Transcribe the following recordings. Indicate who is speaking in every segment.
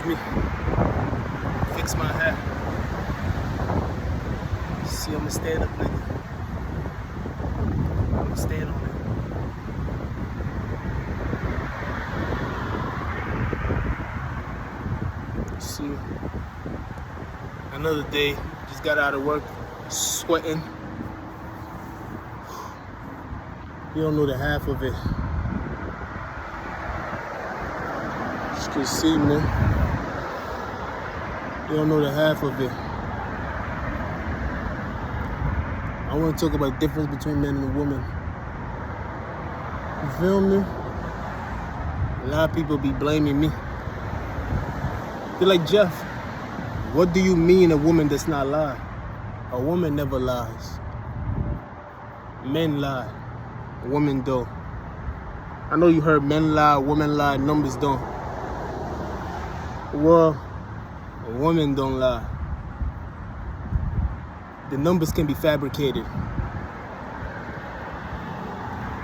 Speaker 1: me. Fix my hair. See, I'ma stand up, nigga. I'ma stand on it. See, another day. Just got out of work, sweating. You don't know the half of it. As you can see, man. You don't know the half of it. I want to talk about the difference between men and women. You feel me? A lot of people be blaming me. They're like, Jeff, what do you mean a woman does not lie? A woman never lies. Men lie. Women don't. I know you heard men lie, women lie, numbers don't. Well, a woman don't lie. The numbers can be fabricated.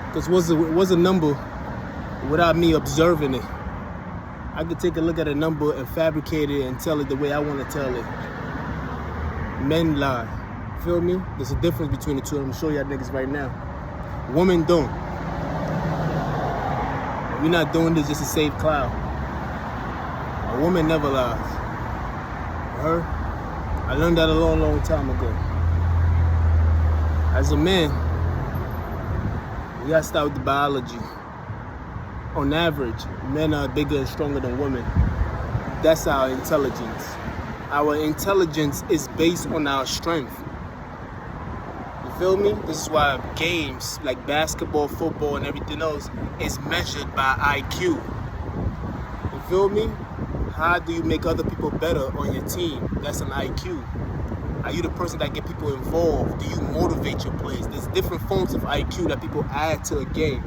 Speaker 1: Because what's a number without me observing it? I could take a look at a number and fabricate it and tell it the way I want to tell it. Men lie. Feel me? There's a difference between the two. I'm gonna show y'all niggas right now. Women don't. We're not doing this just to save clout. A woman never lies. Her? I learned that a long, long time ago. As a man, we gotta start with the biology. On average, men are bigger and stronger than women. That's our intelligence. Our intelligence is based on our strength. You feel me? This is why games like basketball, football, and everything else is measured by IQ. You feel me? How do you make other people better on your team? That's an IQ. Are you the person that get people involved? Do you motivate your players? There's different forms of IQ that people add to a game.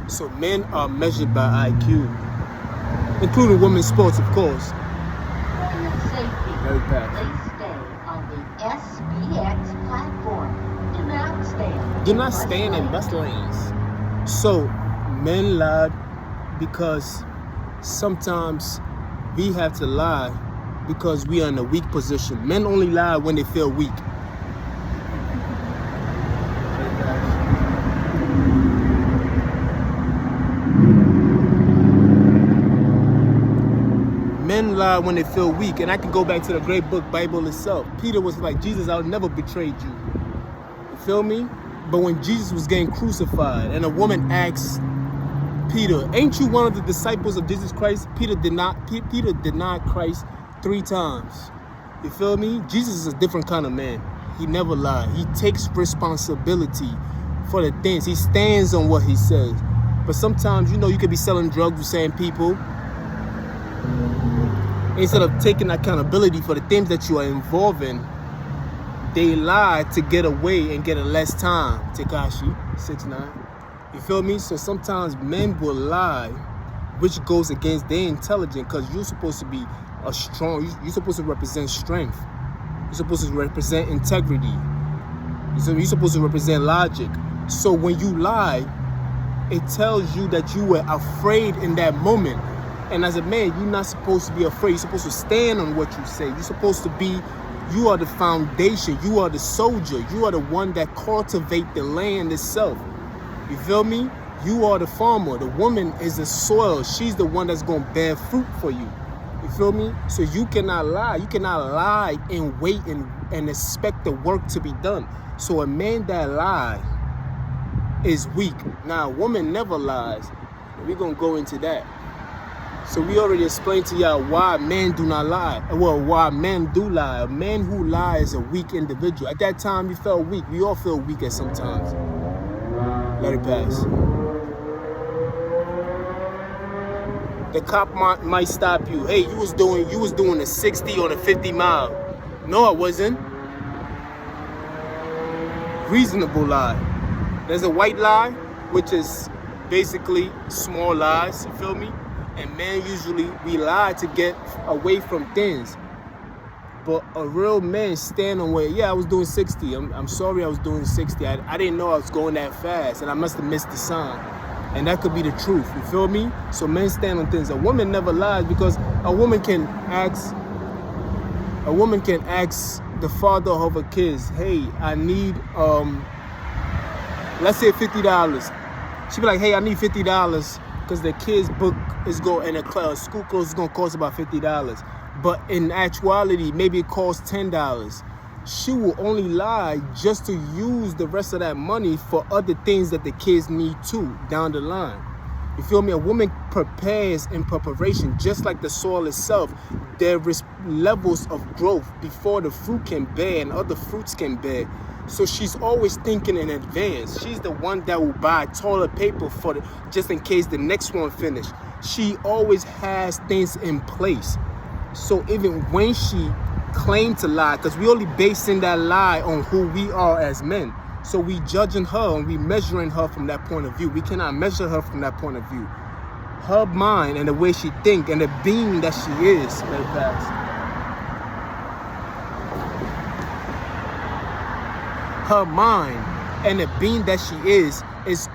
Speaker 1: So men are measured by IQ, including women's sports, of course.
Speaker 2: For your safety, please stay on the SBX platform.
Speaker 1: Do not stand in bus lanes. So men lie because sometimes we have to lie because we are in a weak position. Men only lie when they feel weak. Men lie when they feel weak. And I can go back to the great book, Bible itself. Peter was like, Jesus, I'll never betray you. You feel me? But when Jesus was getting crucified and a woman asked Peter, ain't you one of the disciples of Jesus Christ? Peter denied Christ 3 times. You feel me? Jesus is a different kind of man. He never lied. He takes responsibility for the things. He stands on what he says. But sometimes, you know, you could be selling drugs with same people. Instead of taking accountability for the things that you are involved in, they lie to get away and get a less time. Tekashi 6ix9ine. You feel me? So sometimes men will lie, which goes against their intelligence, because you're supposed to be a strong, you're supposed to represent strength. You're supposed to represent integrity. You're supposed to represent logic. So when you lie, it tells you that you were afraid in that moment. And as a man, you're not supposed to be afraid. You're supposed to stand on what you say. You're supposed to be, you are the foundation. You are the soldier. You are the one that cultivate the land itself. You feel me? You are the farmer. The woman is the soil. She's the one that's going to bear fruit for you. You feel me? So you cannot lie. You cannot lie and wait and expect the work to be done. So a man that lies is weak. Now, a woman never lies. We're going to go into that. So we already explained to y'all why men do not lie. Well, why men do lie. A man who lies is a weak individual. At that time, you felt weak. We all feel weak at some times. Let it pass. The cop might stop you. Hey, you was doing a 60 on a 50 mile. No, I wasn't. Reasonable lie. There's a white lie, which is basically small lies. You feel me? And men usually, we lie to get away from things. But a real man stand on where, yeah, I was doing 60. I'm sorry I was doing 60. I didn't know I was going that fast, and I must have missed the sign. And that could be the truth, you feel me? So men stand on things. A woman never lies, because a woman can ask the father of her kids, hey, I need, let's say $50. She be like, hey, I need $50 because the kid's book is going, and the school clothes is going to cost about $50. But in actuality, maybe it costs $10. She will only lie just to use the rest of that money for other things that the kids need too down the line. You feel me? A woman prepares in preparation, just like the soil itself. There is levels of growth before the fruit can bear and other fruits can bear. So she's always thinking in advance. She's the one that will buy toilet paper for just in case the next one finish. She always has things in place. So even when she claimed to lie, because we only basing that lie on who we are as men. So we judging her and we measuring her from that point of view. We cannot measure her from that point of view. Her mind and the way she think and the being that she is, let it pass. Her mind and the being that she is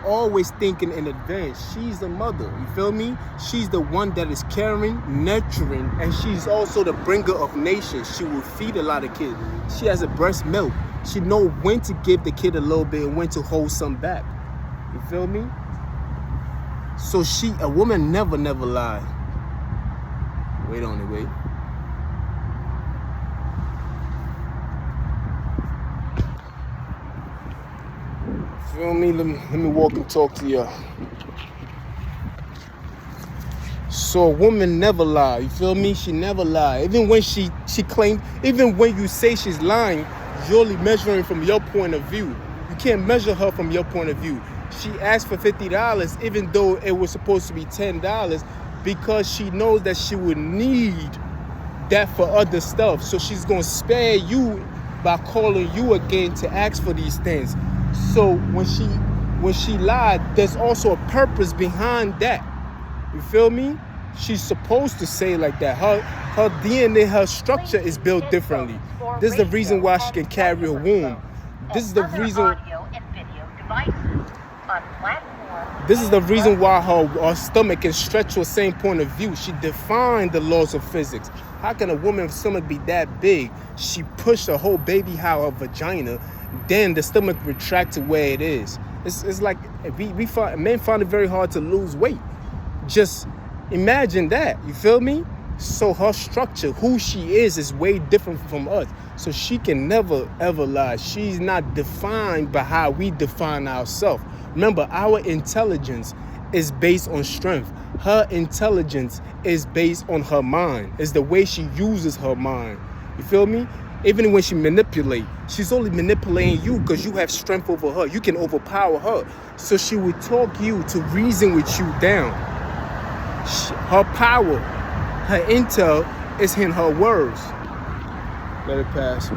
Speaker 1: always thinking in advance. She's the mother, you feel me? She's the one that is caring, nurturing, and she's also the bringer of nations. She will feed a lot of kids. She has a breast milk. She know when to give the kid a little bit and when to hold some back. You feel me? So a woman never lie. Wait on it, wait. Feel me? Let me walk and talk to y'all. So a woman never lie. You feel me? She never lie. Even when she claimed, even when you say she's lying, you're only measuring from your point of view. You can't measure her from your point of view. She asked for $50, even though it was supposed to be $10, because she knows that she would need that for other stuff. So she's gonna spare you by calling you again to ask for these things. So when she lied, there's also a purpose behind that. You feel me? She's supposed to say like that. Her DNA, her structure is built differently. This is the reason why she can carry a womb. This is the reason. This is the reason why her stomach can stretch to a same point of view. She defined the laws of physics. How can a woman's stomach be that big? She pushed a whole baby out of her vagina, then the stomach retract to where it is. It's like men find it very hard to lose weight. Just imagine that, you feel me? So her structure, who she is way different from us. So she can never ever lie. She's not defined by how we define ourselves. Remember, our intelligence is based on strength. Her intelligence is based on her mind. It's the way she uses her mind. You feel me? Even when she manipulates, she's only manipulating you because you have strength over her. You can overpower her. So she will talk you to reason with you down. Her power, her intel is in her words. Let it pass.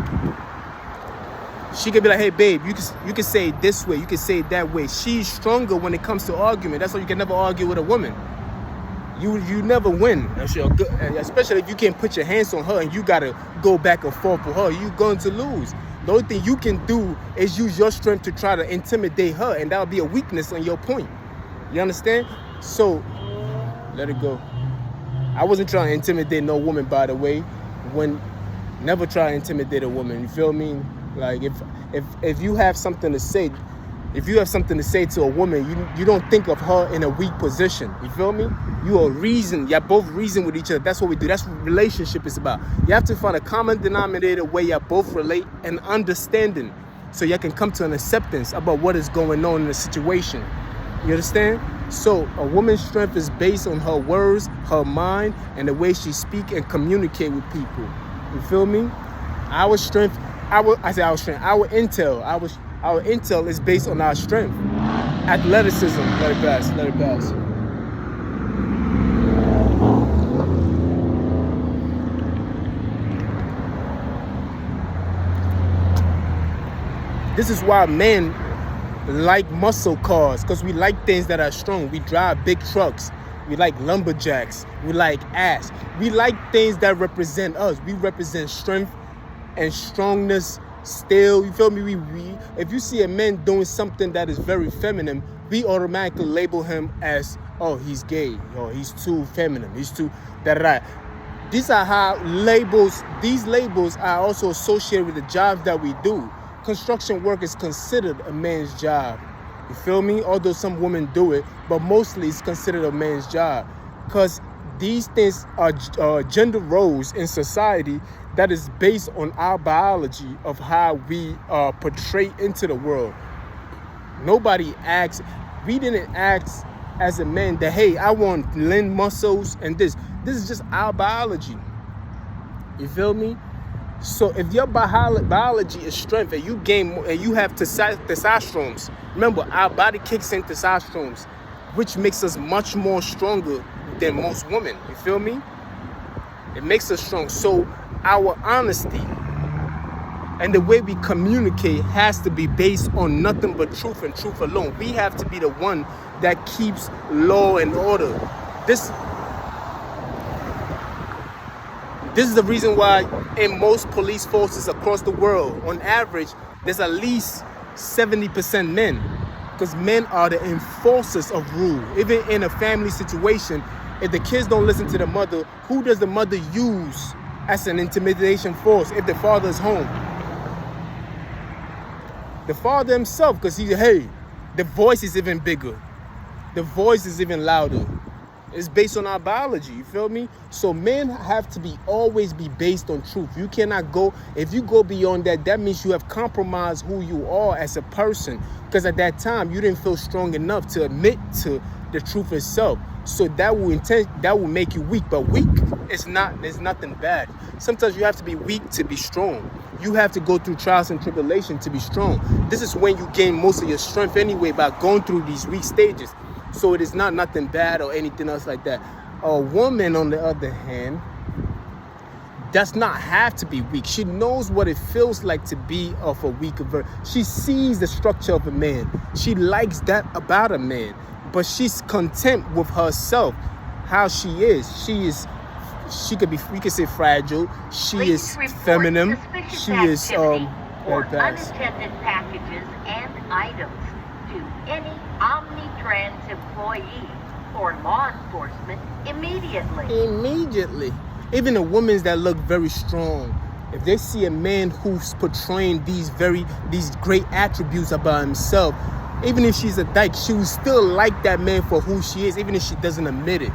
Speaker 1: She could be like, hey babe, you can say it this way, you can say it that way. She's stronger when it comes to argument. That's why you can never argue with a woman. You never win, especially if you can't put your hands on her and you gotta go back and forth with her. You're going to lose. The only thing you can do is use your strength to try to intimidate her, and that'll be a weakness on your point. You understand? So let it go. I wasn't trying to intimidate no woman, by the way. Never try to intimidate a woman. You feel me? Like if you have something to say, if you have something to say to a woman, you don't think of her in a weak position. You feel me? Y'all both reason with each other. That's what we do. That's what relationship is about. You have to find a common denominator where y'all both relate and understanding, so y'all can come to an acceptance about what is going on in the situation. You understand? So a woman's strength is based on her words, her mind, and the way she speak and communicate with people. You feel me? Our strength, our intel is based on our strength. Athleticism, let it pass. This is why men like muscle cars, because we like things that are strong. We drive big trucks. We like lumberjacks. We like ass. We like things that represent us. We represent strength and strongness still, you feel me? If you see a man doing something that is very feminine, we automatically label him as, oh, he's gay, or he's too feminine, he's too da-da-da. These are how these labels are also associated with the jobs that we do. Construction work is considered a man's job. You feel me? Although some women do it, but mostly it's considered a man's job. Because these things are gender roles in society that is based on our biology of how we portray into the world. Nobody asks, we didn't ask as a man that, hey, I want lean muscles and this. This is just our biology. You feel me? So if your biology is strength and you gain and you have testosterone, remember our body kicks in testosterone, which makes us much more stronger than most women. You feel me? It makes us strong. So our honesty and the way we communicate has to be based on nothing but truth and truth alone. We have to be the one that keeps law and order. This is the reason why in most police forces across the world, on average, there's at least 70% men. Because men are the enforcers of rule. Even in a family situation, if the kids don't listen to the mother, who does the mother use as an intimidation force if the father is home? The father himself, because the voice is even bigger. The voice is even louder. It's based on our biology, you feel me? So men have to always be based on truth. You cannot go, if you go beyond that, that means you have compromised who you are as a person. Because at that time, you didn't feel strong enough to admit to the truth itself. So that will make you weak. But weak is there's nothing bad. Sometimes you have to be weak to be strong. You have to go through trials and tribulations to be strong. This is when you gain most of your strength anyway, by going through these weak stages. So it is not nothing bad or anything else like that. A woman, on the other hand, does not have to be weak. She knows what it feels like to be of a weaker version. She sees the structure of a man. She likes that about a man. But she's content with herself, how she is. She could be, we could say, fragile. She is feminine. She is
Speaker 2: or unattended packages and items to any Omnitrans employee or law enforcement immediately. Even the women that look very strong, if they see a man who's portraying these great attributes about himself, even if she's a dyke, she will still like that man for who she is, even if she doesn't admit it.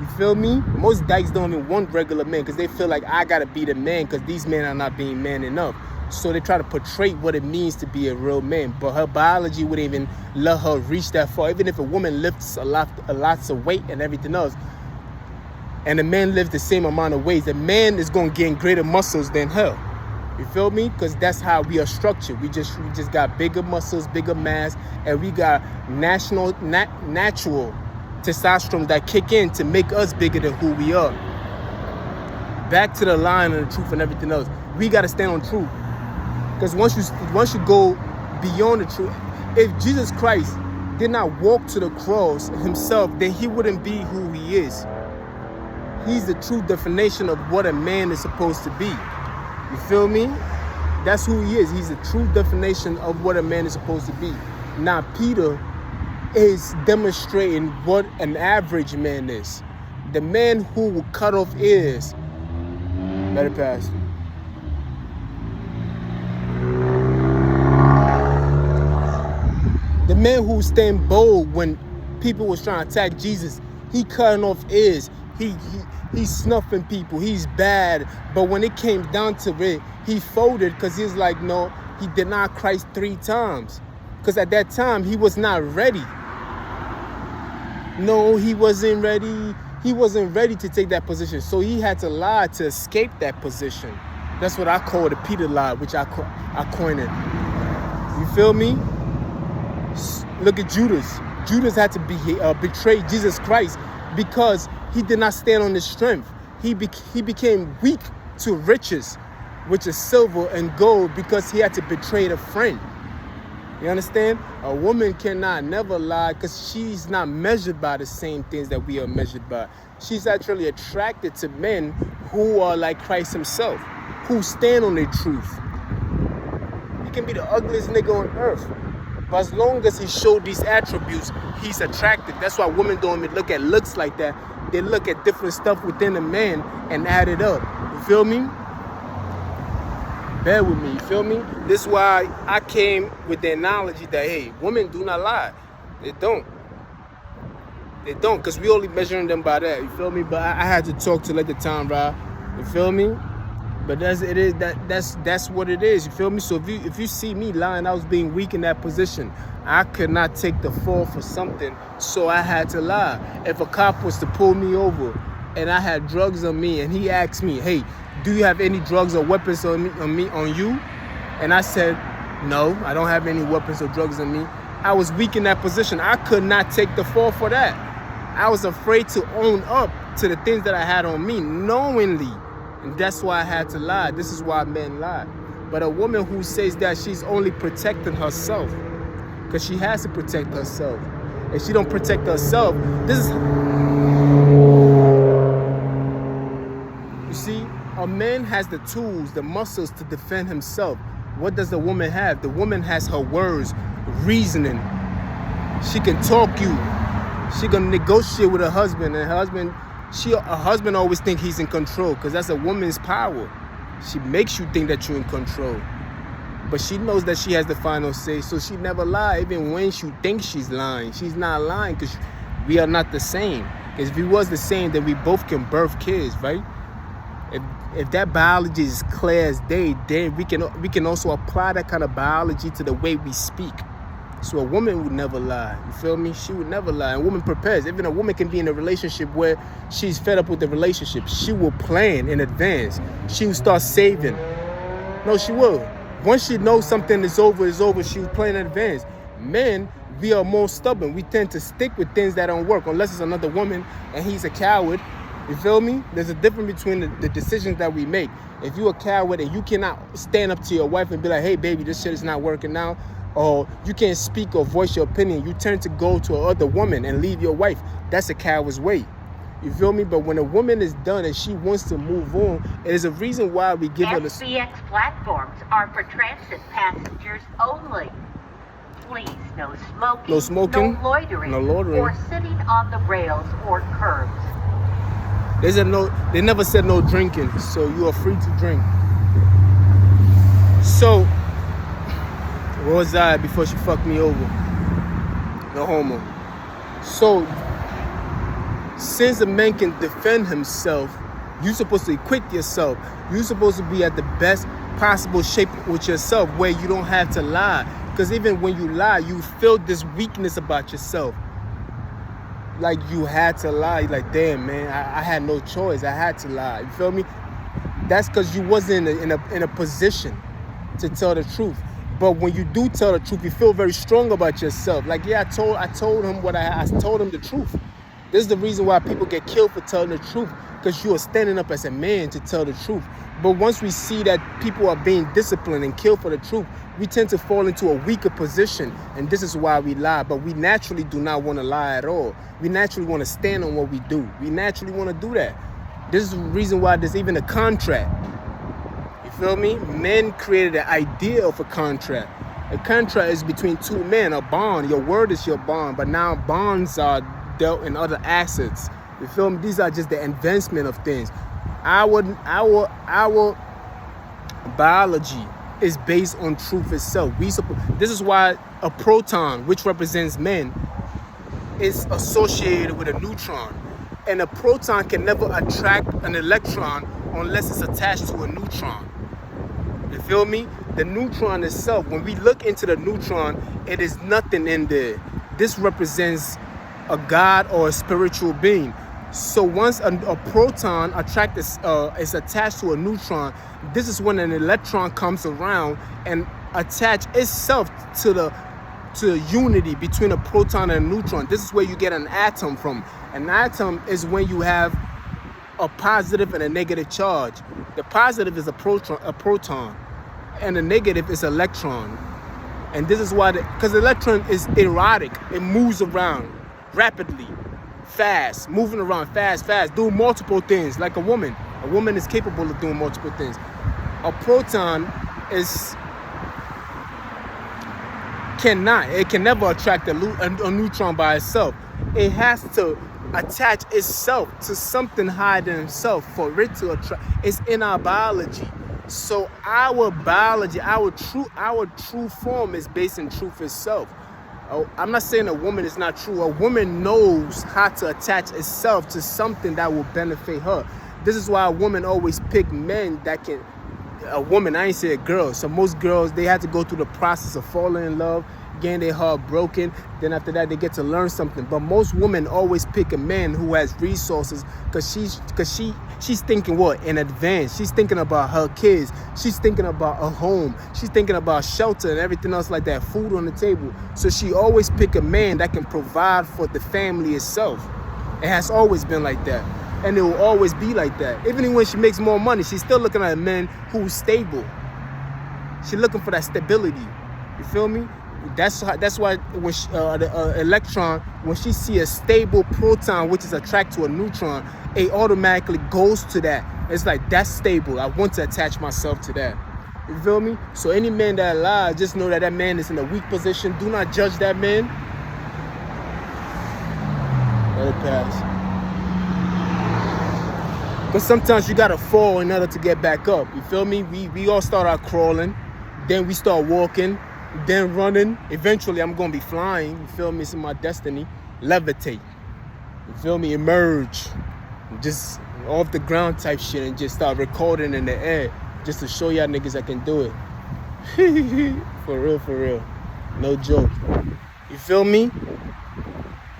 Speaker 2: You feel me? Most dykes don't even want regular men because they feel like, I gotta be the man because these men are not being man enough. So they try to portray what it means to be a real man. But her biology wouldn't even let her reach that far. Even if a woman lifts a lot of weight and everything else, and a man lifts the same amount of weight, the man is going to gain greater muscles than her. You feel me? Because that's how we are structured. We just got bigger muscles, bigger mass, and we got natural testosterone that kick in to make us bigger than who we are. Back to the line and the truth and everything else. We got to stand on truth. Because once you go beyond the truth, if Jesus Christ did not walk to the cross himself, then he wouldn't be who he is. He's the true definition of what a man is supposed to be. You feel me? That's who he is. He's the true definition of what a man is supposed to be. Now, Peter is demonstrating what an average man is. The man who will cut off ears. Let it pass. The man who stand bold when people was trying to attack Jesus, he cutting off ears. He's snuffing people. He's bad. But when it came down to it, he folded because he was like, no, he denied Christ 3 times. Because at that time, he was not ready. No, he wasn't ready. He wasn't ready to take that position. So he had to lie to escape that position. That's what I call the Peter lie, which I coined it. You feel me? Look at Judas. Judas had to betray Jesus Christ because he did not stand on his strength. He became weak to riches, which is silver and gold, because he had to betray a friend. You understand? A woman cannot never lie because she's not measured by the same things that we are measured by. She's actually attracted to men who are like Christ himself, who stand on their truth. can be the ugliest nigga on earth. But as long as he showed these attributes, he's attractive. That's why women don't even look at looks like that. They look at different stuff within a man and add it up. You feel me? Bear with me, you feel me? This is why I came with the analogy that, hey, women do not lie. They don't. They don't, because we only measuring them by that, you feel me? But I had to talk to let the time ride, you feel me? But that's what it is, you feel me? So if you see me lying, I was being weak in that position. I could not take the fall for something, so I had to lie. If a cop was to pull me over and I had drugs on me and he asked me, hey, do you have any drugs or weapons on you? And I said, no, I don't have any weapons or drugs on me. I was weak in that position. I could not take the fall for that. I was afraid to own up to the things that I had on me knowingly. And that's why I had to lie. This is why men lie. But a woman who says that she's only protecting herself, because she has to protect herself. If she don't protect herself, this is... You see, a man has the tools, the muscles to defend himself. What does the woman have? The woman has her words, reasoning. She can talk you. She gonna negotiate with her husband, and her husband always think he's in control, because that's a woman's power. She makes you think that you're in control, but she knows that she has the final say, so she never lies, even when she thinks she's lying. She's not lying, because we are not the same. Because if we was the same, then we both can birth kids, right? If that biology is clear as day, then we can also apply that kind of biology to the way we speak. So a woman would never lie, you feel me? She would never lie. A woman prepares. Even a woman can be in a relationship where she's fed up with the relationship. She will plan in advance. She will start saving. No, she will. Once she knows something is over, she will plan in advance. Men, we are more stubborn. We tend to stick with things that don't work, unless it's another woman and he's a coward. You feel me? There's a difference between the decisions that we make. If you're a coward and you cannot stand up to your wife and be like, hey, baby, this shit is not working out, or you can't speak or voice your opinion, you turn to go to another woman and leave your wife. That's a coward's way. You feel me? But when a woman is done and she wants to move on, it is a reason why we give her the...
Speaker 3: SBX platforms are for transit passengers only. Please, no smoking,
Speaker 2: No smoking,
Speaker 3: no loitering,
Speaker 2: no loitering.
Speaker 3: or sitting on the rails or curbs.
Speaker 2: They never said no drinking, so you are free to drink. So, where was I before she fucked me over? No homo. So, since a man can defend himself, you're supposed to equip yourself. You're supposed to be at the best possible shape with yourself, where you don't have to lie. Because even when you lie, you feel this weakness about yourself. Like you had to lie. You're like, damn, man, I had no choice. I had to lie. You feel me? That's because you wasn't in a position to tell the truth. But when you do tell the truth, you feel very strong about yourself. Like, yeah, I told him I told him the truth. This is the reason why people get killed for telling the truth, because you are standing up as a man to tell the truth. But once we see that people are being disciplined and killed for the truth, we tend to fall into a weaker position, and this is why we lie. But we naturally do not want to lie at all. We naturally want to stand on what we do. We naturally want to do that. This is the reason why there's even a contract. You feel me? Men created the idea of a contract. A contract is between two men, a bond. Your word is your bond, but now bonds are dealt in other assets. You feel me? These are just the advancement of things. Our biology is based on truth itself. This is why a proton, which represents men, is associated with a neutron. And a proton can never attract an electron unless it's attached to a neutron. You feel me? The neutron itself, when we look into the neutron, it is nothing in there. This represents a god or a spiritual being. So once a proton is attached to a neutron, this is when an electron comes around and attach itself to the unity between a proton and a neutron. This is where you get an atom from. An atom is when you have a positive and a negative charge. The positive is a proton, and the negative is electron. And this is why, because the electron is erratic, it moves around rapidly, fast, moving around fast, doing multiple things like a woman. A woman is capable of doing multiple things. A proton is cannot. It can never attract a neutron by itself. It has to attach itself to something higher than itself for it to attract. It's in our biology. So our biology, our true form is based in truth itself. Oh, I'm not saying a woman is not true. A woman knows how to attach itself to something that will benefit her. This is why a woman always pick men that can. A woman, I ain't say a girl. So most girls, they have to go through the process of falling in love, getting their heart broken. Then after that, they get to learn something. But most women always pick a man who has resources, because she's thinking what? In advance. She's thinking about her kids. She's thinking about a home. She's thinking about shelter and everything else like that, food on the table. So she always pick a man that can provide for the family itself. It has always been like that. And it will always be like that. Even when she makes more money, she's still looking at a man who's stable. She's looking for that stability. You feel me? That's why when the electron, when she see a stable proton which is attracted to a neutron, it automatically goes to that. It's like, that's stable. I want to attach myself to that. You feel me? So any man that lies, just know that that man is in a weak position. Do not judge that man. Let it pass. But sometimes you gotta fall in order to get back up. You feel me? We all start out crawling, then we start walking, then running. Eventually, I'm gonna be flying. You feel me? It's in my destiny. Levitate. You feel me? Emerge. Just off the ground type shit and just start recording in the air, just to show y'all niggas I can do it. For real. No joke. You feel me?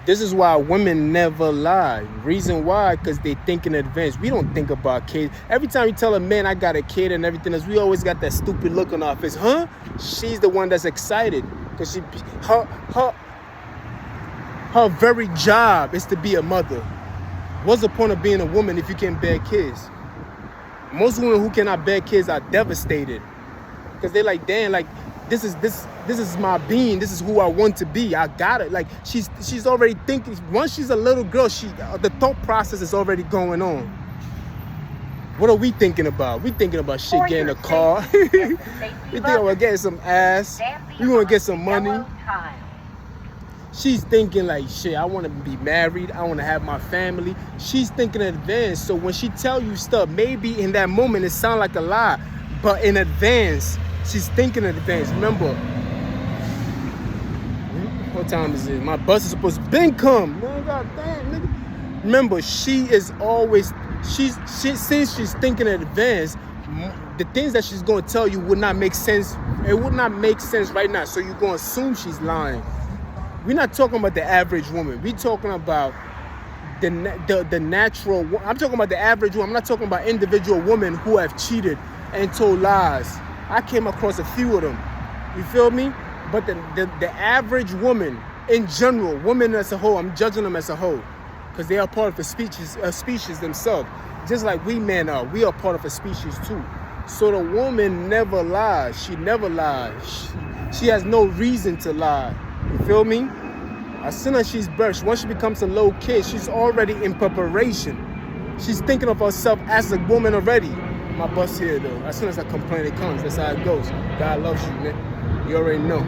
Speaker 2: This is why women never lie. Reason why? Because they think in advance. We don't think about kids. Every time you tell a man I got a kid and everything else, we always got that stupid look on our face. Huh? She's the one that's excited. Because her very job is to be a mother. What's the point of being a woman if you can't bear kids? Most women who cannot bear kids are devastated. Because they're like, damn, like, this is my being. This is who I want to be. I got it. Like, she's already thinking. Once she's a little girl, the thought process is already going on. What are we thinking about? We thinking about shit, getting a car. We thinking about getting some ass. We want to get some money. She's thinking like, shit, I want to be married. I want to have my family. She's thinking in advance. So when she tell you stuff, maybe in that moment it sound like a lie, but in advance, she's thinking in advance. Remember, what time is it? My bus is supposed to been come. Man, God damn, nigga. Remember, she is always, since she's thinking in advance, the things that she's going to tell you would not make sense. It would not make sense right now. So you're going to assume she's lying. We're not talking about the average woman. We're talking about the natural. I'm talking about the average woman. I'm not talking about individual women who have cheated and told lies. I came across a few of them. You feel me? But the average woman, in general, women as a whole, I'm judging them as a whole, because they are part of a species themselves. Just like we men are. We are part of a species too. So the woman never lies. She never lies. She has no reason to lie. You feel me? As soon as she's birthed, once she becomes a little kid, she's already in preparation. She's thinking of herself as a woman already. My bus here though. As soon as I complain, it comes. That's how it goes. God loves you, man. You already know.